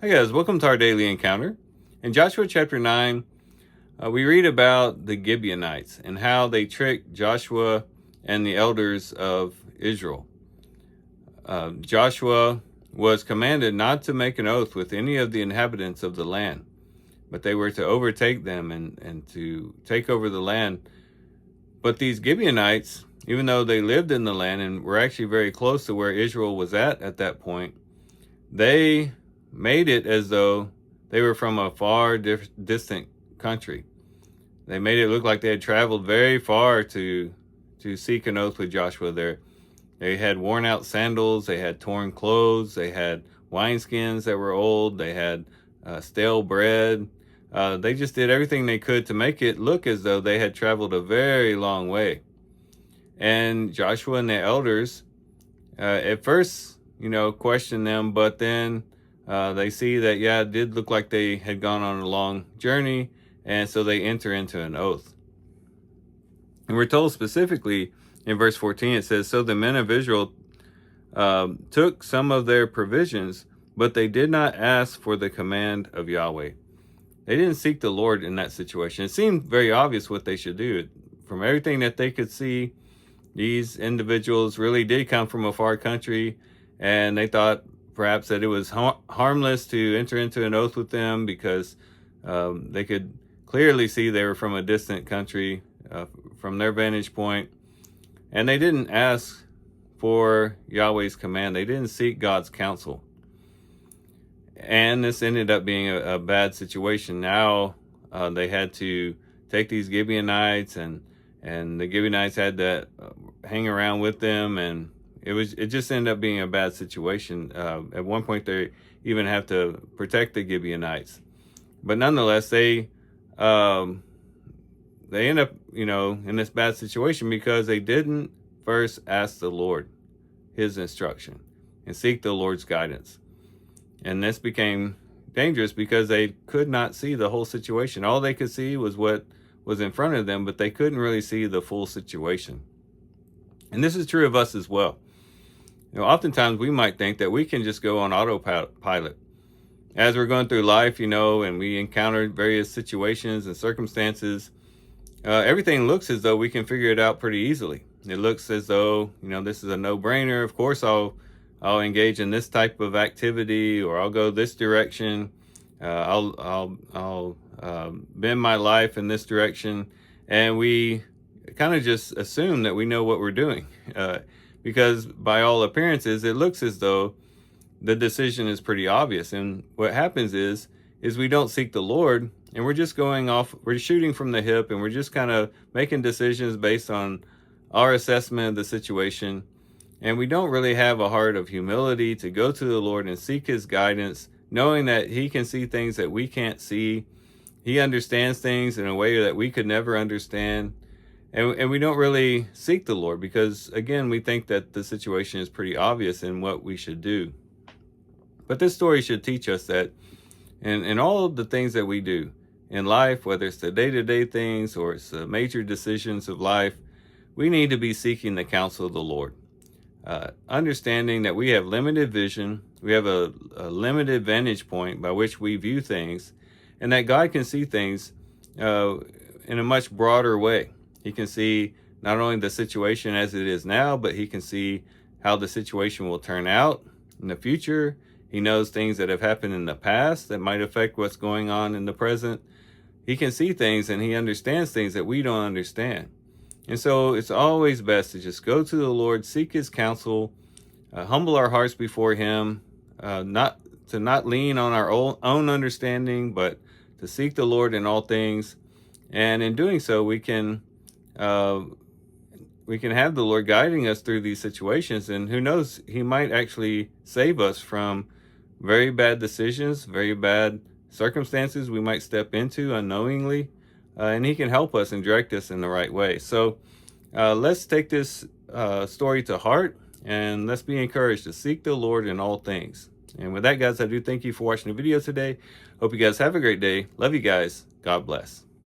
Hi guys, welcome to our daily encounter. In Joshua chapter 9, we read about the Gibeonites and how they tricked Joshua and the elders of Israel. Joshua was commanded not to make an oath with any of the inhabitants of the land, but they were to overtake them and to take over the land. But these Gibeonites, even though they lived in the land and were actually very close to where Israel was at that point, they made it as though they were from a far distant country. They made it look like they had traveled very far to seek an oath with Joshua there. They had worn out sandals, they had torn clothes, they had wineskins that were old, they had stale bread. They just did everything they could to make it look as though they had traveled a very long way. And Joshua and the elders at first, questioned them, but then they see that, it did look like they had gone on a long journey, and so they enter into an oath. And we're told specifically in verse 14, it says, "So the men of Israel took some of their provisions, but they did not ask for the command of Yahweh." They didn't seek the Lord in that situation. It seemed very obvious what they should do. From everything that they could see, these individuals really did come from a far country, and they thought perhaps that it was harmless to enter into an oath with them because they could clearly see they were from a distant country from their vantage point. And they didn't ask for Yahweh's command. They didn't seek God's counsel. And this ended up being a bad situation. Now they had to take these Gibeonites, and the Gibeonites had to hang around with them, and it just ended up being a bad situation. At one point, they even have to protect the Gibeonites, but nonetheless, they end up, in this bad situation because they didn't first ask the Lord his instruction and seek the Lord's guidance. And this became dangerous because they could not see the whole situation. All they could see was what was in front of them, but they couldn't really see the full situation. And this is true of us as well. Oftentimes we might think that we can just go on autopilot as we're going through life, and we encounter various situations and circumstances. Everything looks as though we can figure it out pretty easily. It looks as though, this is a no-brainer. Of course, I'll engage in this type of activity, or I'll go this direction. I'll bend my life in this direction. And we kind of just assume that we know what we're doing. Because by all appearances, it looks as though the decision is pretty obvious. And what happens is we don't seek the Lord, and we're just going off, we're shooting from the hip, and we're just kind of making decisions based on our assessment of the situation. And we don't really have a heart of humility to go to the Lord and seek his guidance, knowing that he can see things that we can't see. He understands things in a way that we could never understand. And we don't really seek the Lord because, again, we think that the situation is pretty obvious in what we should do. But this story should teach us that in all of the things that we do in life, whether it's the day-to-day things or it's the major decisions of life, we need to be seeking the counsel of the Lord. Understanding that we have limited vision, we have a limited vantage point by which we view things, and that God can see things in a much broader way. He can see not only the situation as it is now, but he can see how the situation will turn out in the future. He knows things that have happened in the past that might affect what's going on in the present. He can see things, and he understands things that we don't understand. And so it's always best to just go to the Lord, seek his counsel, humble our hearts before him, not lean on our own understanding, but to seek the Lord in all things. And in doing so, we can have the Lord guiding us through these situations. And who knows, he might actually save us from very bad decisions, very bad circumstances we might step into unknowingly. And he can help us and direct us in the right way. So let's take this story to heart, and let's be encouraged to seek the Lord in all things. And with that, guys, I do thank you for watching the video today. Hope you guys have a great day. Love you guys. God bless.